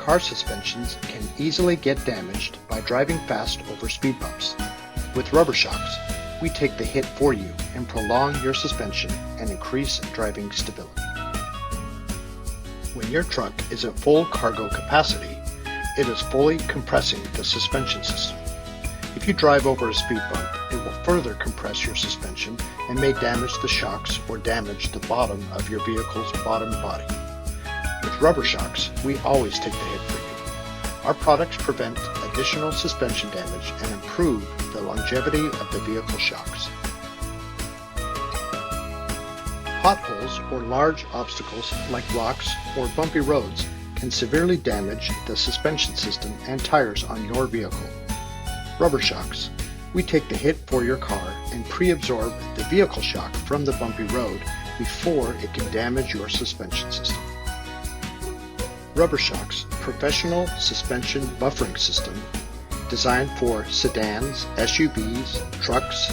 car suspensions can easily get damaged by driving fast over speed bumps. With RubberShox, we take the hit for you and prolong your suspension and increase driving stability. When your truck is at full cargo capacity, it is fully compressing the suspension system. If you drive over a speed bump, it will further compress your suspension and may damage the shocks or damage the bottom of your vehicle's bottom body. With RubberShox, we always take the hit for you. Our products prevent additional suspension damage and improve the longevity of the vehicle shocks. Potholes or large obstacles like rocks or bumpy roads can severely damage the suspension system and tires on your vehicle. RubberShox, we take the hit for your car and pre-absorb the vehicle shock from the bumpy road before it can damage your suspension system. RubberShox professional suspension buffering system, designed for sedans, SUVs, trucks,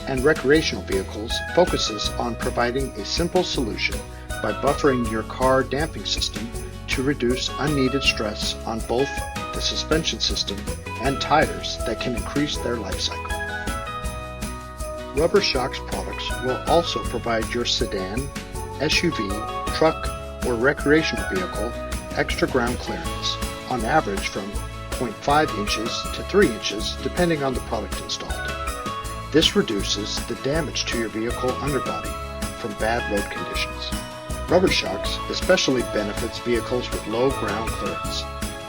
and recreational vehicles, focuses on providing a simple solution by buffering your car damping system to reduce unneeded stress on both the suspension system and tires that can increase their life cycle. RubberShox products will also provide your sedan, SUV, truck, or recreational vehicle extra ground clearance, on average from 0.5 inches to 3 inches depending on the product installed. This reduces the damage to your vehicle underbody from bad road conditions. RubberShox especially benefits vehicles with low ground clearance.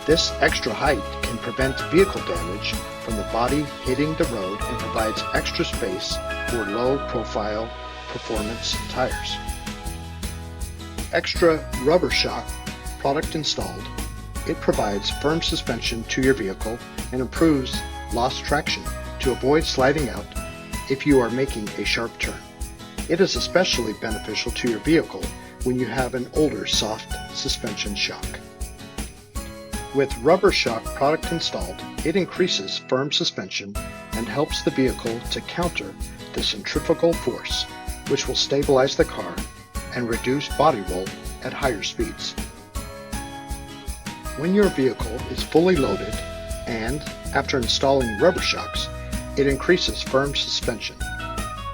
This extra height can prevent vehicle damage from the body hitting the road and provides extra space for low-profile performance tires. Extra RubberShox product installed, it provides firm suspension to your vehicle and improves lost traction to avoid sliding out if you are making a sharp turn. It is especially beneficial to your vehicle when you have an older soft suspension shock. With RubberShox product installed, it increases firm suspension and helps the vehicle to counter the centrifugal force, which will stabilize the car and reduce body roll at higher speeds. When your vehicle is fully loaded and, after installing RubberShox, it increases firm suspension.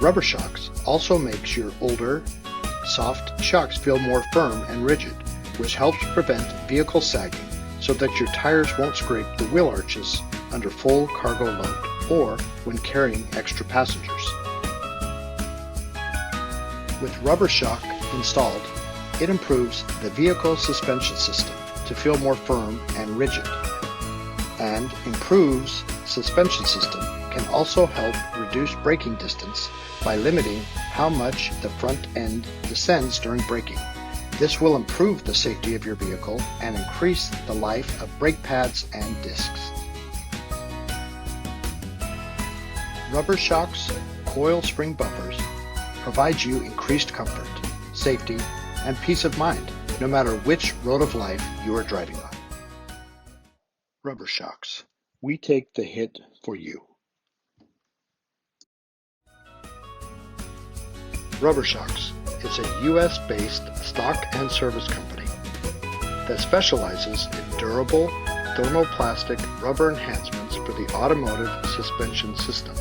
RubberShox also makes your older, soft shocks feel more firm and rigid, which helps prevent vehicle sagging so that your tires won't scrape the wheel arches under full cargo load or when carrying extra passengers. With RubberShox installed, it improves the vehicle suspension system to feel more firm and rigid, and improves suspension system can also help reduce braking distance by limiting how much the front end descends during braking. This will improve the safety of your vehicle and increase the life of brake pads and discs. RubberShox coil spring buffers provide you increased comfort, safety, and peace of mind no matter which road of life you are driving on. RubberShox, we take the hit for you. RubberShox is a US-based stock and service company that specializes in durable thermoplastic rubber enhancements for the automotive suspension system.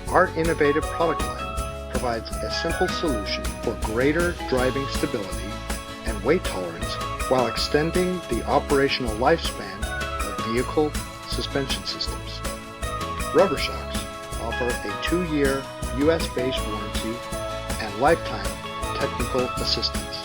Our innovative product line provides a simple solution for greater driving stability and weight tolerance while extending the operational lifespan of vehicle suspension systems. RubberShox offer a 2-year US-based warranty and lifetime technical assistance.